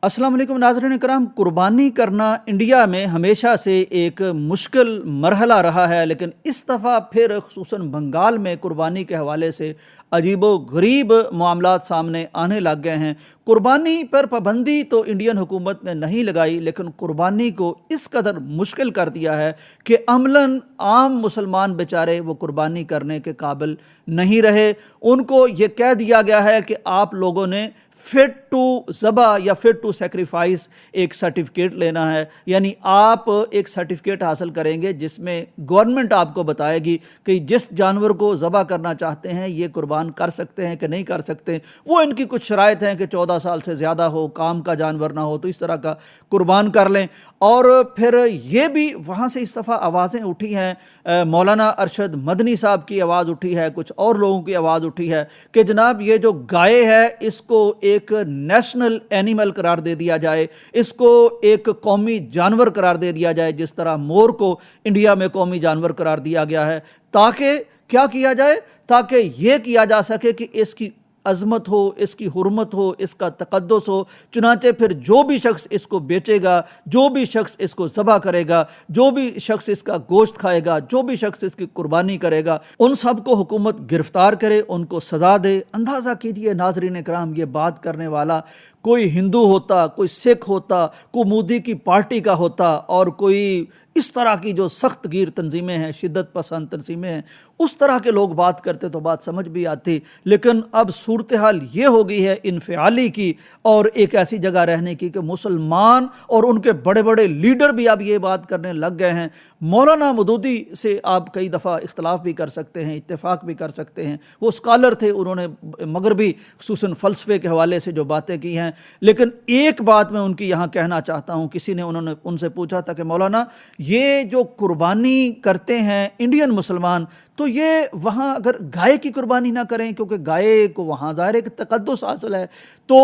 अस्सलाम वालेकुम नाज़रीन कराम। कुर्बानी करना इंडिया में हमेशा से एक मुश्किल मरहला रहा है, लेकिन इस दफ़ा फिर ख़ुसूसन बंगाल में कुर्बानी के हवाले से अजीबो गरीब मामलात सामने आने लग गए हैं। कुर्बानी पर पाबंदी तो इंडियन हुकूमत ने नहीं लगाई, लेकिन कुर्बानी को इस कदर मुश्किल कर दिया है कि अमलन आम मुसलमान बेचारे वो कुर्बानी करने के काबिल नहीं रहे। उनको ये कह दिया गया है कि आप लोगों ने फिट टू ज़बा या फिट टू सेक्रीफाइस एक सर्टिफिकेट लेना है, यानी आप एक सर्टिफिकेट हासिल करेंगे जिसमें गवर्नमेंट आपको बताएगी कि जिस जानवर को ज़बा करना चाहते हैं ये कुर्बान कर सकते हैं कि नहीं कर सकते। वो इनकी कुछ शराइत हैं कि 14 साल से ज़्यादा हो, काम का जानवर ना हो, तो इस तरह का कुर्बान कर लें। और फिर ये भी वहाँ से इस दफ़ा आवाज़ें उठी हैं, मौलाना अरशद मदनी साहब की आवाज़ उठी है, कुछ और लोगों की आवाज़ उठी है कि जनाब ये जो गाय है इसको एक नेशनल एनिमल करार दे दिया जाए, इसको एक कौमी जानवर करार दे दिया जाए, जिस तरह मोर को इंडिया में कौमी जानवर करार दिया गया है। ताकि क्या किया जाए, ताकि ये किया जा सके कि इसकी अज़मत हो, इसकी हुर्मत हो, इसका तक़द्दुस हो। चुनांचे फिर जो भी शख्स इसको बेचेगा, जो भी शख्स इसको ज़बह करेगा, जो भी शख्स इसका गोश्त खाएगा, जो भी शख्स इसकी कुर्बानी करेगा, उन सब को हुकूमत गिरफ़्तार करे, उनको सज़ा दे। अंदाज़ा कीजिए नाज़रीन कराम, ये बात करने वाला कोई हिंदू होता, कोई सिख होता, कोई मोदी की पार्टी का होता, और कोई इस तरह की जो सख्त गिर तंजीमें हैं, शिद्दत पसंद तंजीमें हैं, उस तरह के लोग बात करते तो बात समझ भी आती। लेकिन अब सूरत हाल ये हो गई है इनफ़ियाली की और एक ऐसी जगह रहने की कि मुसलमान और उनके बड़े बड़े लीडर भी अब ये बात करने लग गए हैं। मौलाना मदूदी से आप कई दफ़ा इख्तलाफ भी कर सकते हैं, इत्तेफाक भी कर सकते हैं, वो स्कॉलर थे, उन्होंने मगरबी खुसूसन फ़लसफ़े के हवाले से जो बातें की हैं। लेकिन एक बात मैं उनकी यहाँ कहना चाहता हूँ, उन्होंने उनसे पूछा था कि मौलाना ये जो कुर्बानी करते हैं इंडियन मुसलमान, तो ये वहाँ अगर गाय की कुर्बानी ना करें, क्योंकि गाय को वहाँ ज़ाहिर है कि तक़द्दुस हासिल है, तो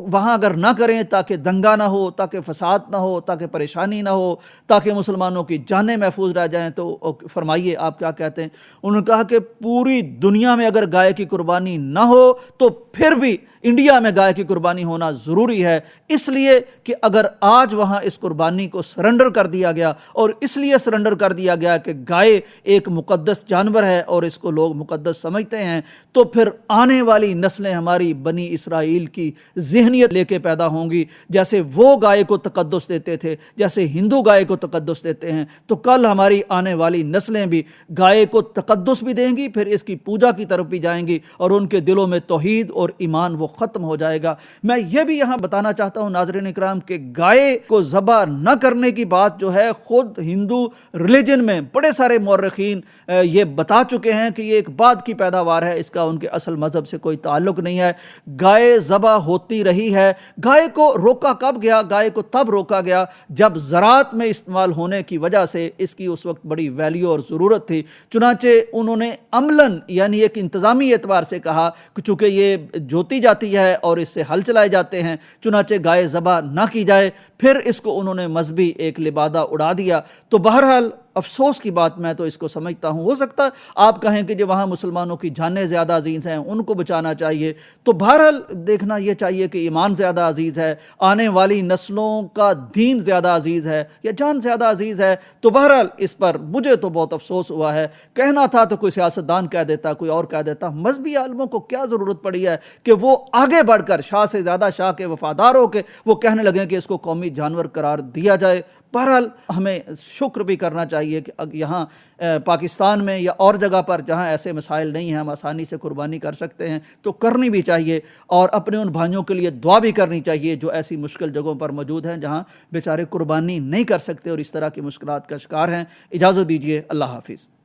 वहाँ अगर ना करें ताकि दंगा ना हो, ताकि फसाद ना हो, ताकि परेशानी ना हो, ताकि मुसलमानों की जानें महफूज रह जाएं, तो फरमाइए आप क्या कहते हैं। उन्होंने कहा कि पूरी दुनिया में अगर गाय की कुर्बानी ना हो तो फिर भी इंडिया में गाय की कुर्बानी होना ज़रूरी है, इसलिए कि अगर आज वहाँ इस कुर्बानी को सरेंडर कर दिया गया, और इसलिए सरेंडर कर दिया गया कि गाय एक मुक़द्दस जानवर है और इसको लोग मुक़द्दस समझते हैं, तो फिर आने वाली नस्लें हमारी बनी इसराइल की ज़हनियत लेके पैदा होंगी। जैसे वो गाय को तक़द्दुस देते थे, जैसे हिंदू गाय को तक़द्दुस देते हैं, तो कल हमारी आने वाली नस्लें भी गाय को तक़द्दुस भी देंगी, फिर इसकी पूजा की तरफ भी जाएंगी, और उनके दिलों में तौहीद और ईमान वो ख़त्म हो जाएगा। मैं ये भी यहाँ बताना चाहता हूँ नाज़रीन इकराम कि गाय को ज़बह न करने की बात जो है, ख़ुद हिंदू रिलीजन में बड़े सारे मौरख़ीन ये बता चुके हैं कि ये एक बाद की पैदावार है, इसका उनके असल मज़हब से कोई ताल्लुक़ नहीं है। गाय ज़बह होती रही है। गाय को रोका कब गया? गाय को तब रोका गया जब ज़राअत में इस्तेमाल होने की वजह से इसकी उस वक्त बड़ी वैल्यू और ज़रूरत थी। चुनांचे उन्होंने अमलन यानी एक इंतज़ामी एतबार से कहा कि चूँकि ये जोती जाती है और इससे हल चलाए जाते हैं, चुनांचे गाय ज़बह ना की जाए। फिर इसको उन्होंने मजहबी एक लिबादा उड़ा दिया। तो बहरहाल अफसोस की बात मैं तो इसको समझता हूँ। हो सकता है आप कहें कि जो वहाँ मुसलमानों की जानें ज़्यादा अजीज़ हैं उनको बचाना चाहिए, तो बहरहाल देखना ये चाहिए कि ईमान ज़्यादा अजीज़ है, आने वाली नस्लों का दीन ज़्यादा अजीज़ है या जान ज़्यादा अजीज़ है। तो बहरहाल इस पर मुझे तो बहुत अफसोस हुआ है। कहना था तो कोई सियासतदान कह देता, कोई और कह देता। मजहबी आलमों को क्या ज़रूरत पड़ी है कि वो आगे बढ़कर शाह से ज़्यादा शाह के वफादार हो के वो कहने लगे कि इसको कौमी जानवर करार दिया जाए। बहरहाल हमें शुक्र भी करना चाहिए कि यहाँ पाकिस्तान में या और जगह पर जहाँ ऐसे मसाइल नहीं हैं, हम आसानी से कुर्बानी कर सकते हैं, तो करनी भी चाहिए। और अपने उन भाइयों के लिए दुआ भी करनी चाहिए जो ऐसी मुश्किल जगहों पर मौजूद हैं जहाँ बेचारे कुर्बानी नहीं कर सकते और इस तरह की मुश्किलात का शिकार हैं। इजाज़त दीजिए। अल्लाह हाफिज़।